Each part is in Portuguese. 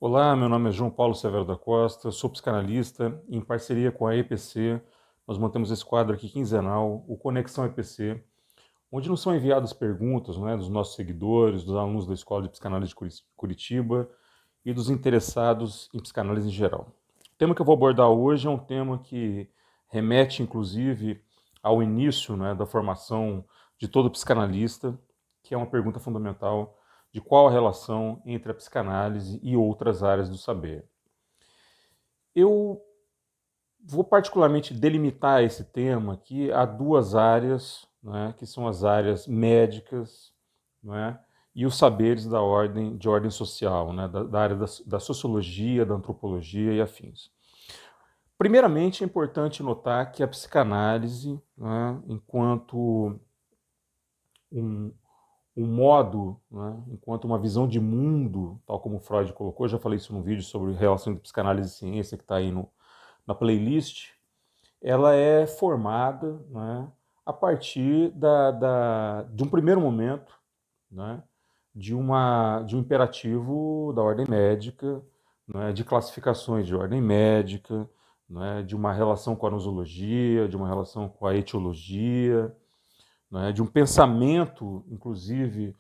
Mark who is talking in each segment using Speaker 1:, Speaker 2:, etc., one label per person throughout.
Speaker 1: Olá, meu nome é João Paulo Severo da Costa, sou psicanalista e em parceria com a EPC, nós mantemos esse quadro aqui quinzenal, o Conexão EPC, onde nos são enviadas perguntas, dos nossos seguidores, dos alunos da Escola de Psicanálise de Curitiba e dos interessados em psicanálise em geral. O tema que eu vou abordar hoje é um tema que remete, inclusive, ao início, da formação de todo psicanalista, que é uma pergunta fundamental de qual a relação entre a psicanálise e outras áreas do saber. Eu vou particularmente delimitar esse tema aqui a duas áreas, que são as áreas médicas, e os saberes de ordem social, da área da sociologia, da antropologia e afins. Primeiramente, é importante notar que a psicanálise, enquanto um, um modo, enquanto uma visão de mundo, tal como Freud colocou, eu já falei isso num vídeo sobre relação entre psicanálise e ciência, que está aí na playlist, ela é formada, a partir de um primeiro momento, né, de um imperativo da ordem médica, de classificações de ordem médica, de uma relação com a nosologia, de uma relação com a etiologia, de um pensamento, inclusive,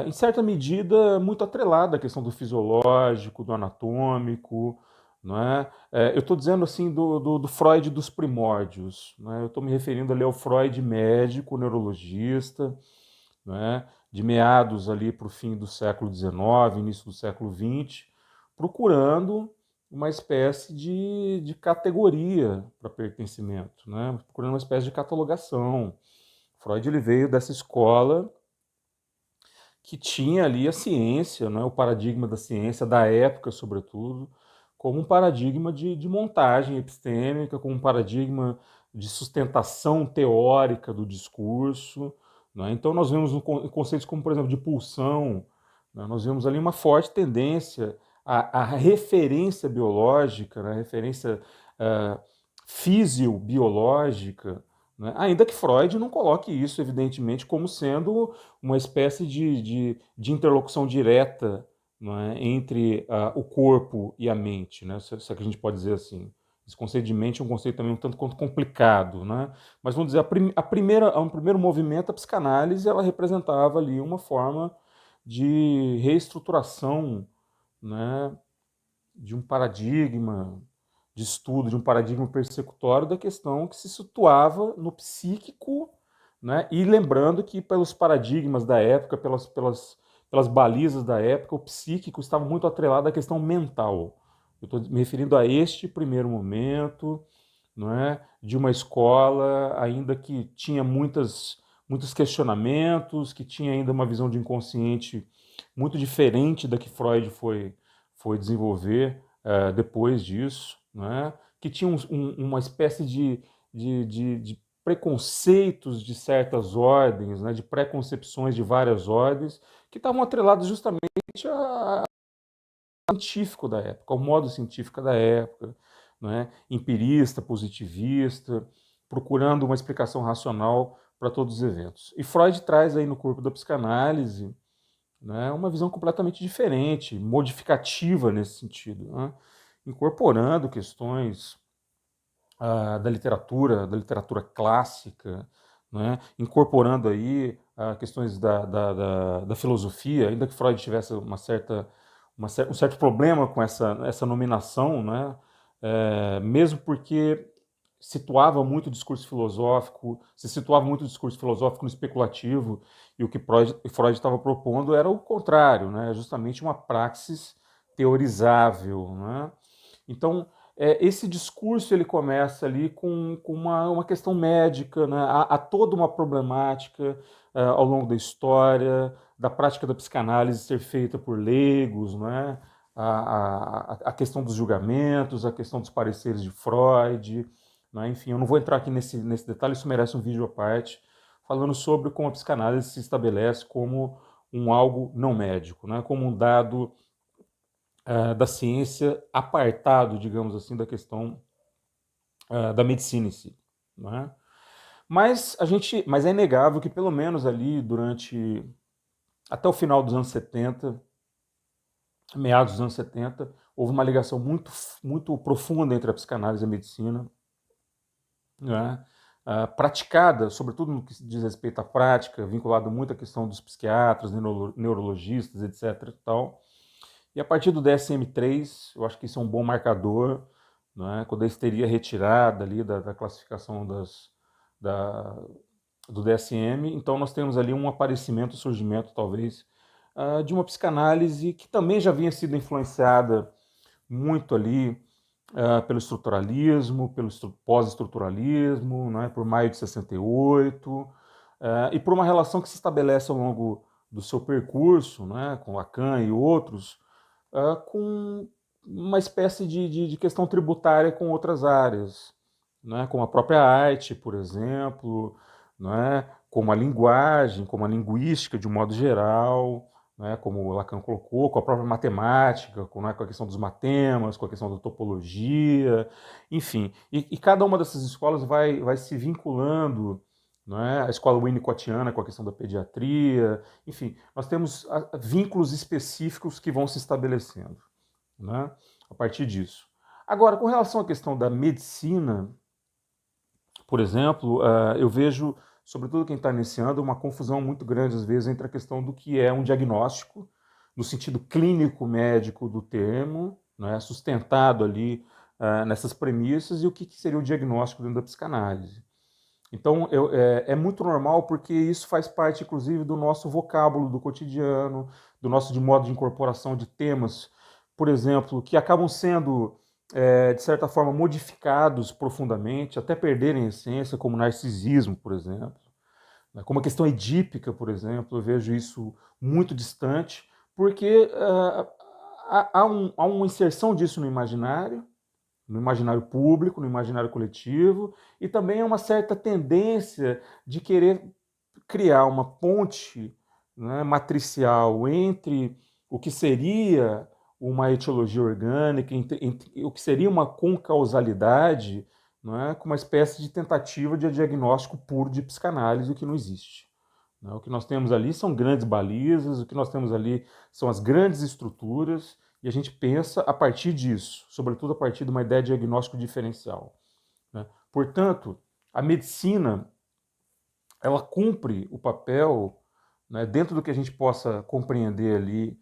Speaker 1: em certa medida, muito atrelado à questão do fisiológico, do anatômico. Não é? Eu estou dizendo assim do Freud dos primórdios. Eu estou me referindo ali ao Freud médico, neurologista, de meados ali para o fim do século XIX, início do século XX, procurando uma espécie de categoria para pertencimento, procurando uma espécie de catalogação. Freud ele veio dessa escola que tinha ali a ciência, o paradigma da ciência, da época, sobretudo, como um paradigma de montagem epistêmica, como um paradigma de sustentação teórica do discurso. Então, nós vemos conceitos como, por exemplo, de pulsão, nós vemos ali uma forte tendência à referência biológica, a referência fisiobiológica, ainda que Freud não coloque isso, evidentemente, como sendo uma espécie de interlocução direta, entre o corpo e a mente, se é que a gente pode dizer assim. Esse conceito de mente é um conceito também um tanto quanto complicado, mas vamos dizer, a um primeiro movimento, a psicanálise, ela representava ali uma forma de reestruturação, de um paradigma de estudo, de um paradigma persecutório da questão que se situava no psíquico, e lembrando que pelos paradigmas da época, pelas balizas da época, o psíquico estava muito atrelado à questão mental. Eu estou me referindo a este primeiro momento, de uma escola ainda que tinha muitos questionamentos, que tinha ainda uma visão de inconsciente muito diferente da que Freud foi desenvolver depois disso, que tinha uma espécie de preconceitos de certas ordens, de preconcepções de várias ordens, que estavam atrelados justamente ao científico da época, ao modo científico da época, empirista, positivista, procurando uma explicação racional para todos os eventos. E Freud traz aí no corpo da psicanálise uma visão completamente diferente, modificativa nesse sentido, incorporando questões da literatura clássica, incorporando aí questões da filosofia, ainda que Freud tivesse um certo problema com essa nominação, mesmo porque se situava muito o discurso filosófico no especulativo, e o que Freud estava propondo era o contrário, justamente uma praxis teorizável. Então, esse discurso ele começa ali com uma questão médica, há toda uma problemática ao longo da história, da prática da psicanálise ser feita por leigos, a questão dos julgamentos, a questão dos pareceres de Freud, enfim, eu não vou entrar aqui nesse detalhe, isso merece um vídeo à parte, falando sobre como a psicanálise se estabelece como um algo não médico, como um dado da ciência apartado, digamos assim, da questão da medicina em si. Mas é inegável que pelo menos ali até o final dos anos 70, meados dos anos 70, houve uma ligação muito profunda entre a psicanálise e a medicina, né? Praticada, sobretudo no que diz respeito à prática, vinculado muito à questão dos psiquiatras, neurologistas, etc. E tal. E a partir do DSM-3, eu acho que isso é um bom marcador, né? Quando a histeria retirada ali da classificação da, do DSM, então nós temos ali um aparecimento, surgimento talvez, de uma psicanálise que também já vinha sido influenciada muito ali pelo estruturalismo, pelo pós-estruturalismo, né, por maio de 68, e por uma relação que se estabelece ao longo do seu percurso, né, com Lacan e outros, com uma espécie de questão tributária com outras áreas, né, como a própria arte, por exemplo, né, como a linguagem, como a linguística de um modo geral, né, como o Lacan colocou, com a própria matemática, com, né, com a questão dos matemas, com a questão da topologia, enfim. E cada uma dessas escolas vai se vinculando, né, a escola winnicottiana com a questão da pediatria, enfim, nós temos vínculos específicos que vão se estabelecendo, né, a partir disso. Agora, com relação à questão da medicina, por exemplo, eu vejo, sobretudo quem está iniciando, uma confusão muito grande, às vezes, entre a questão do que é um diagnóstico, no sentido clínico médico do termo, né, sustentado ali nessas premissas, e o que seria o diagnóstico dentro da psicanálise. Então, é muito normal porque isso faz parte, inclusive, do nosso vocábulo do cotidiano, do nosso modo de incorporação de temas, por exemplo, que acabam sendo, de certa forma, modificados profundamente, até perderem a essência, como narcisismo, por exemplo. Como a questão edípica, por exemplo, eu vejo isso muito distante, porque há uma inserção disso no imaginário público, no imaginário coletivo, e também é uma certa tendência de querer criar uma ponte, né, matricial entre o que seria uma etiologia orgânica, entre o que seria uma concausalidade, né, com uma espécie de tentativa de diagnóstico puro de psicanálise, o que não existe. O que nós temos ali são grandes balizas, o que nós temos ali são as grandes estruturas, e a gente pensa a partir disso, sobretudo a partir de uma ideia de diagnóstico diferencial, né? Portanto, a medicina, ela cumpre o papel, né, dentro do que a gente possa compreender ali,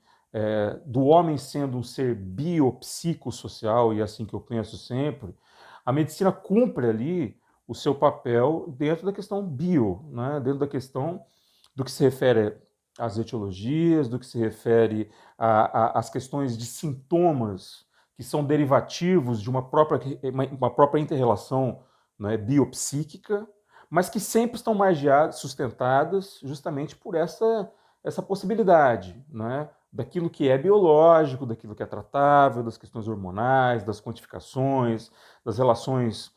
Speaker 1: do homem sendo um ser biopsicossocial, e é assim que eu penso sempre, a medicina cumpre ali o seu papel dentro da questão bio, né, dentro da questão do que se refere às etiologias, do que se refere às questões de sintomas que são derivativos de uma própria inter-relação, né, biopsíquica, mas que sempre estão margeadas, sustentadas justamente por essa possibilidade, né, daquilo que é biológico, daquilo que é tratável, das questões hormonais, das quantificações, das relações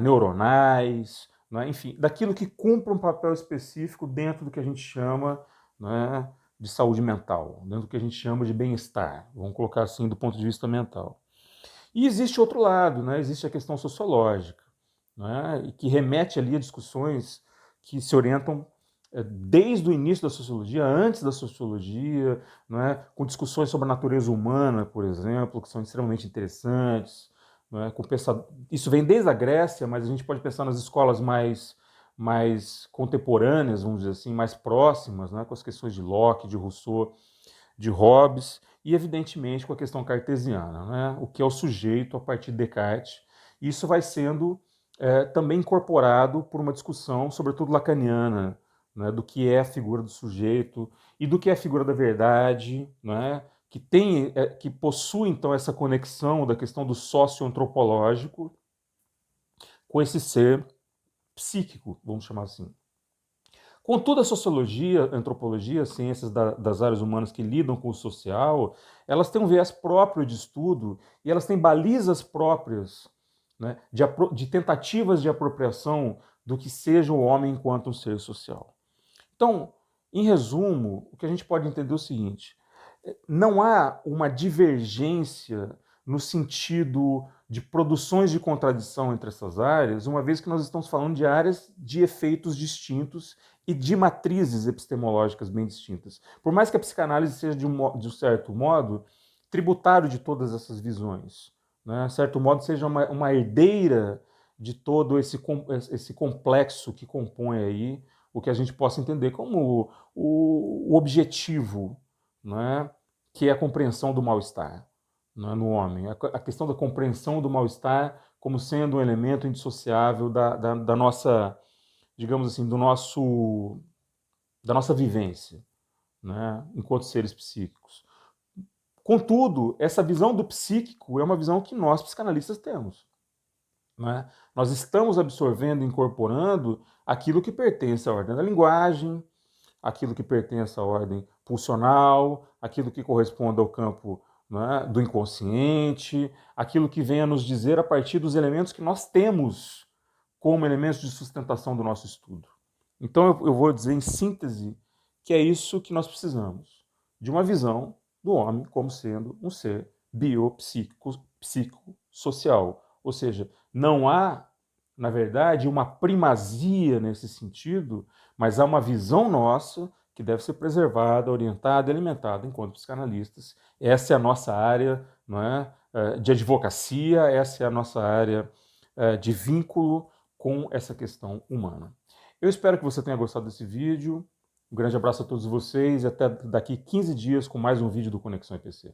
Speaker 1: neuronais, né, enfim, daquilo que cumpre um papel específico dentro do que a gente chama, né, de saúde mental, dentro do que a gente chama de bem-estar, vamos colocar assim do ponto de vista mental. E existe outro lado, né, existe a questão sociológica, né, e que remete ali a discussões que se orientam desde o início da sociologia, antes da sociologia, né, com discussões sobre a natureza humana, por exemplo, que são extremamente interessantes, né, isso vem desde a Grécia, mas a gente pode pensar nas escolas mais contemporâneas, vamos dizer assim, mais próximas, né, com as questões de Locke, de Rousseau, de Hobbes, e evidentemente com a questão cartesiana, né, o que é o sujeito a partir de Descartes. Isso vai sendo também incorporado por uma discussão, sobretudo lacaniana, né, do que é a figura do sujeito e do que é a figura da verdade, né, que possui então essa conexão da questão do socioantropológico com esse ser psíquico, vamos chamar assim. Contudo, a sociologia, a antropologia, as ciências das áreas humanas que lidam com o social, elas têm um viés próprio de estudo e elas têm balizas próprias, né, de tentativas de apropriação do que seja o homem enquanto um ser social. Então, em resumo, o que a gente pode entender é o seguinte: não há uma divergência no sentido de produções de contradição entre essas áreas, uma vez que nós estamos falando de áreas de efeitos distintos e de matrizes epistemológicas bem distintas. Por mais que a psicanálise seja, de um certo modo, tributário de todas essas visões, né? De certo modo, seja uma herdeira de todo esse complexo que compõe aí o que a gente possa entender como o objetivo, né? Que é a compreensão do mal-estar, né, no homem. A questão da compreensão do mal-estar como sendo um elemento indissociável da nossa, digamos assim, da nossa vivência, né, enquanto seres psíquicos. Contudo, essa visão do psíquico é uma visão que nós, psicanalistas, temos. Né? Nós estamos absorvendo, incorporando aquilo que pertence à ordem da linguagem, aquilo que pertence à ordem pulsional, aquilo que corresponde ao campo, né, do inconsciente, aquilo que vem a nos dizer a partir dos elementos que nós temos como elementos de sustentação do nosso estudo. Então eu vou dizer em síntese que é isso que nós precisamos, de uma visão do homem como sendo um ser biopsicossocial. Ou seja, não há, na verdade, uma primazia nesse sentido, mas há uma visão nossa que deve ser preservada, orientada, alimentada enquanto psicanalistas. Essa é a nossa área, não é, de advocacia, essa é a nossa área de vínculo com essa questão humana. Eu espero que você tenha gostado desse vídeo. Um grande abraço a todos vocês e até daqui 15 dias com mais um vídeo do Conexão EPC.